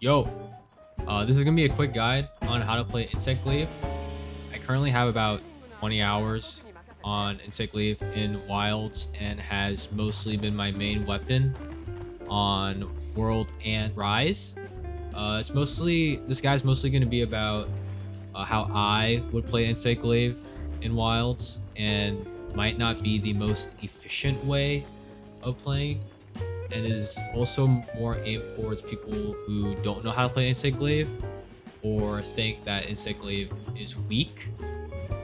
Yo, this is gonna be a quick guide on how to play insect glaive. I currently have about 20 hours on insect glaive in wilds and has mostly been my main weapon on world and rise. This guy's mostly gonna be about how I would play insect glaive in wilds, and might not be the most efficient way of playing, and is also more aimed towards people who don't know how to play insect glaive or think that insect glaive is weak,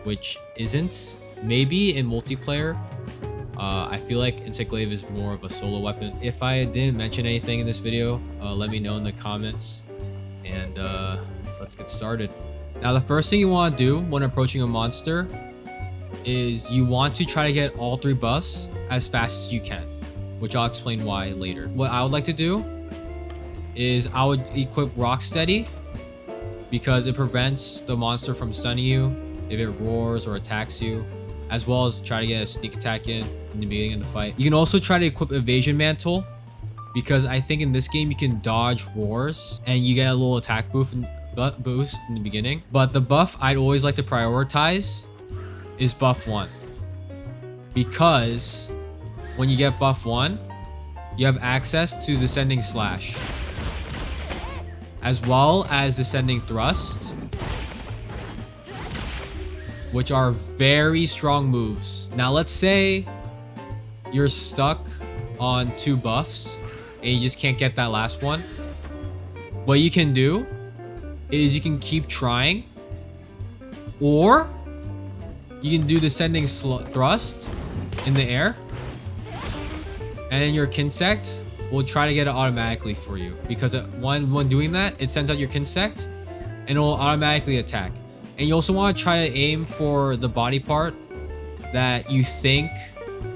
which isn't. Maybe in multiplayer, I feel like insect glaive is more of a solo weapon. If I didn't mention anything in this video, let me know in the comments, and let's get started. Now, the first thing you want to do when approaching a monster is you want to try to get all 3 buffs as fast as you can, which I'll explain why later. What I would like to do is I would equip Rocksteady because it prevents the monster from stunning you if it roars or attacks you, as well as try to get a sneak attack in the beginning of the fight. You can also try to equip Evasion Mantle because I think in this game you can dodge roars and you get a little attack boost in the beginning. But the buff I'd always like to prioritize is buff 1, because when you get buff 1, you have access to Descending Slash, as well as Descending Thrust, which are very strong moves. Now, let's say you're stuck on 2 buffs and you just can't get that last one. What you can do is you can keep trying, or you can do Descending Thrust in the air, and then your kinsect will try to get it automatically for you, because when doing that, it sends out your kinsect and it will automatically attack. And you also want to try to aim for the body part that you think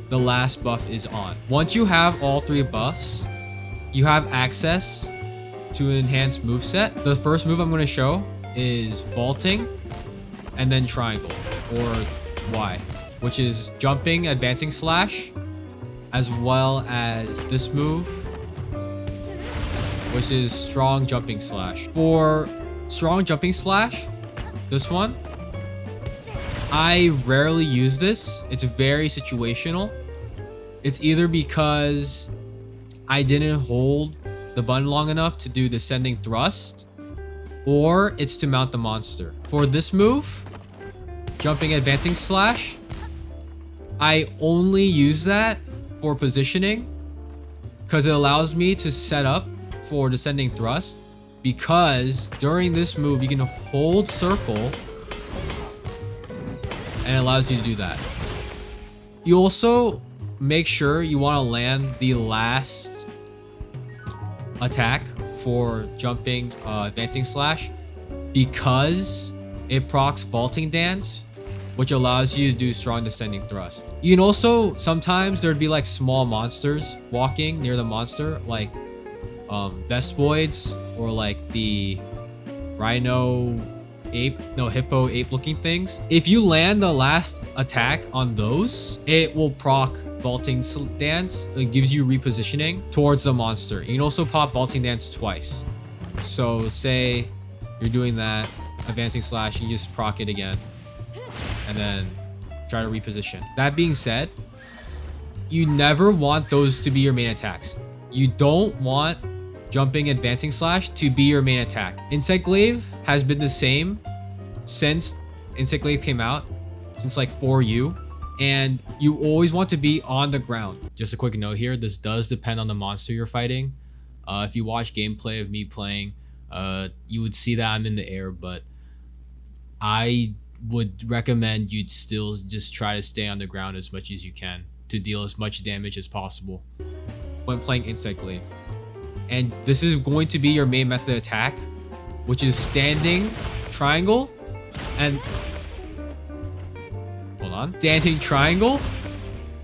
the last buff is on. Once you have all 3 buffs, you have access to an enhanced moveset. The first move I'm going to show is vaulting and then triangle, or Y, which is jumping, advancing slash, as well as this move, which is strong jumping slash. For strong jumping slash, this one, I rarely use this. It's very situational. It's either because I didn't hold the button long enough to do Descending Thrust, or it's to mount the monster. For this move, jumping advancing slash, I only use that for positioning because it allows me to set up for Descending Thrust, because during this move you can hold circle and it allows you to do that. You also make sure you want to land the last attack for jumping advancing slash, because it procs vaulting dance, which allows you to do strong Descending Thrust. You can also, sometimes there'd be like small monsters walking near the monster, like Vespoids, or like the hippo ape looking things. If you land the last attack on those, it will proc vaulting dance. It gives you repositioning towards the monster. You can also pop vaulting dance twice. So say you're doing that advancing slash, you just proc it again and then try to reposition. That being said, you never want those to be your main attacks. You don't want jumping advancing slash to be your main attack. Insect glaive has been the same since insect glaive came out, since like 4U, and you always want to be on the ground. Just a quick note here, this does depend on the monster you're fighting. If you watch gameplay of me playing, you would see that I'm in the air, but I would recommend you'd still just try to stay on the ground as much as you can to deal as much damage as possible when playing insect glaive. And this is going to be your main method attack, which is standing triangle and standing triangle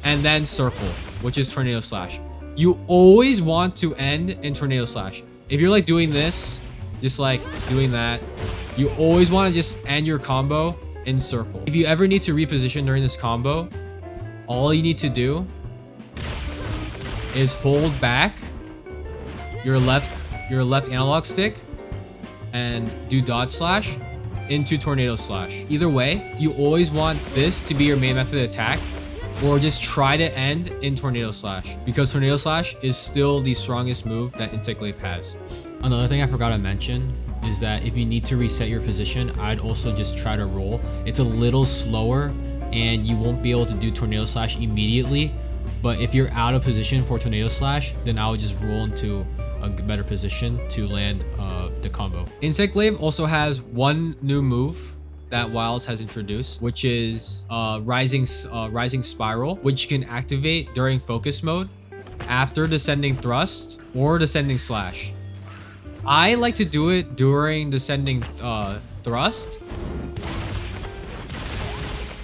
and then circle, which is tornado slash. You always want to end in tornado slash. If you're like doing this, just like doing that, you always want to just end your combo in circle. If you ever need to reposition during this combo, all you need to do is hold back your left analog stick and do dodge slash into tornado slash. Either way, you always want this to be your main method of attack, or just try to end in tornado slash, because tornado slash is still the strongest move that Insect Glaive has. Another thing I forgot to mention is that if you need to reset your position, I'd also just try to roll. It's a little slower and you won't be able to do tornado slash immediately, but if you're out of position for tornado slash, then I would just roll into a better position to land the combo. Insect Glaive also has one new move that Wilds has introduced, which is rising spiral, which you can activate during focus mode after descending thrust or descending slash. I like to do it during descending thrust,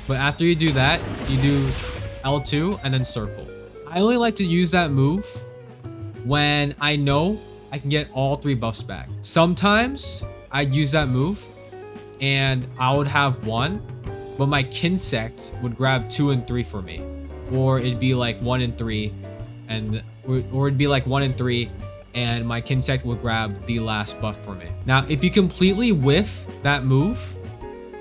but after you do that, you do L2 and then circle. I only like to use that move when I know I can get all 3 buffs back. Sometimes I'd use that move and I would have 1, but my kinsect would grab 2 and 3 for me, or it'd be like 1 and 3, and or it'd be like 1 and 3, and my kinsect would grab the last buff for me. Now, if you completely whiff that move,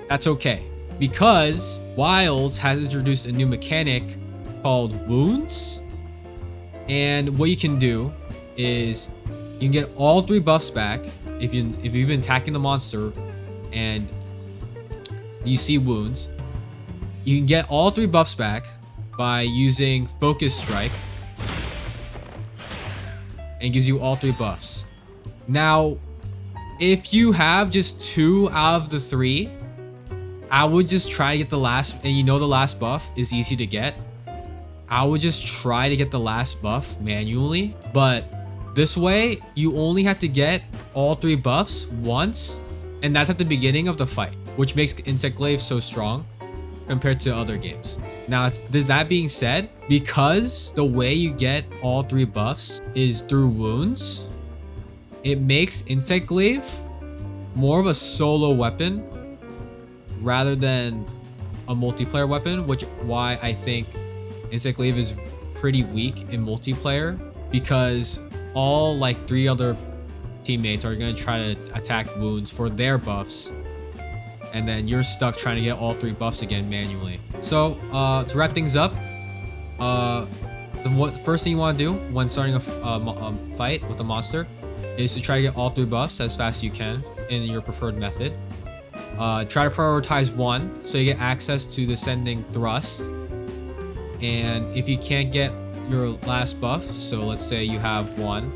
that's okay, because Wilds has introduced a new mechanic called wounds, and what you can do is you can get all 3 buffs back if you've been attacking the monster and you see wounds. You can get all 3 buffs back by using Focus Strike, and gives you all 3 buffs. Now, if you have just 2 out of the 3, I would just try to get the last, and you know the last buff is easy to get. I would just try to get the last buff manually, but this way you only have to get all 3 buffs once, and that's at the beginning of the fight, which makes Insect Glaive so strong compared to other games. Now, that being said, because the way you get all 3 buffs is through wounds, it makes Insect Glaive more of a solo weapon rather than a multiplayer weapon, which why I think Insect Glaive is pretty weak in multiplayer, because all like 3 other teammates are going to try to attack wounds for their buffs, and then you're stuck trying to get all 3 buffs again manually. So to wrap things up, the first thing you want to do when starting a fight with a monster is to try to get all 3 buffs as fast as you can in your preferred method. Try to prioritize 1 so you get access to descending thrust, and if you can't get your last buff, so let's say you have 1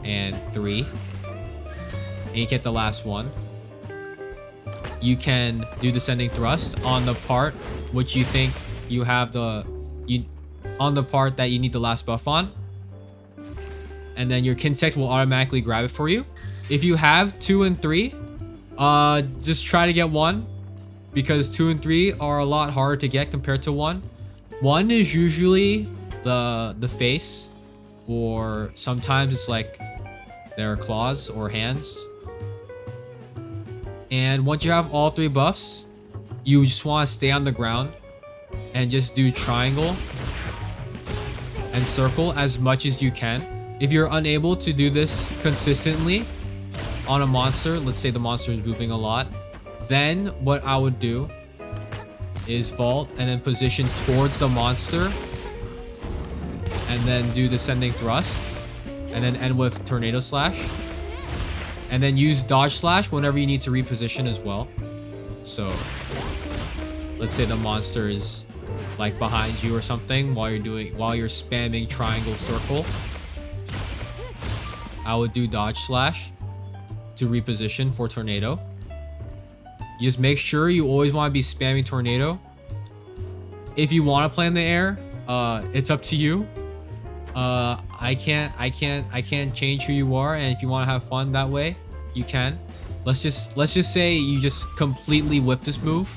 and 3 and you get the last one, you can do descending thrust on the part which you think you have on the part that you need the last buff on, and then your kinsect will automatically grab it for you. If you have 2 and 3, just try to get 1, because 2 and 3 are a lot harder to get compared to 1. 1 is usually the face, or sometimes it's like their claws or hands. And once you have all 3 buffs, you just want to stay on the ground and just do triangle and circle as much as you can. If you're unable to do this consistently on a monster, let's say the monster is moving a lot, then what I would do is vault and then position towards the monster, and then do descending thrust, and then end with tornado slash, and then use dodge slash whenever you need to reposition as well. So let's say the monster is like behind you or something while you're spamming triangle circle, I would do dodge slash to reposition for tornado. You just make sure you always want to be spamming tornado. If you want to play in the air, it's up to you. I can't change who you are, and if you want to have fun that way, you can. Let's just say you just completely whip this move,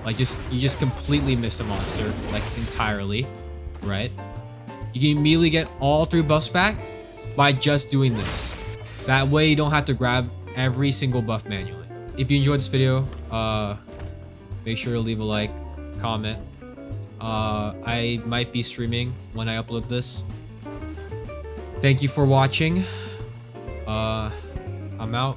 like you just completely miss the monster, like entirely, right? You can immediately get all 3 buffs back by just doing this. That way you don't have to grab every single buff manually. If you enjoyed this video, make sure to leave a like, comment. I might be streaming when I upload this. Thank you for watching. I'm out.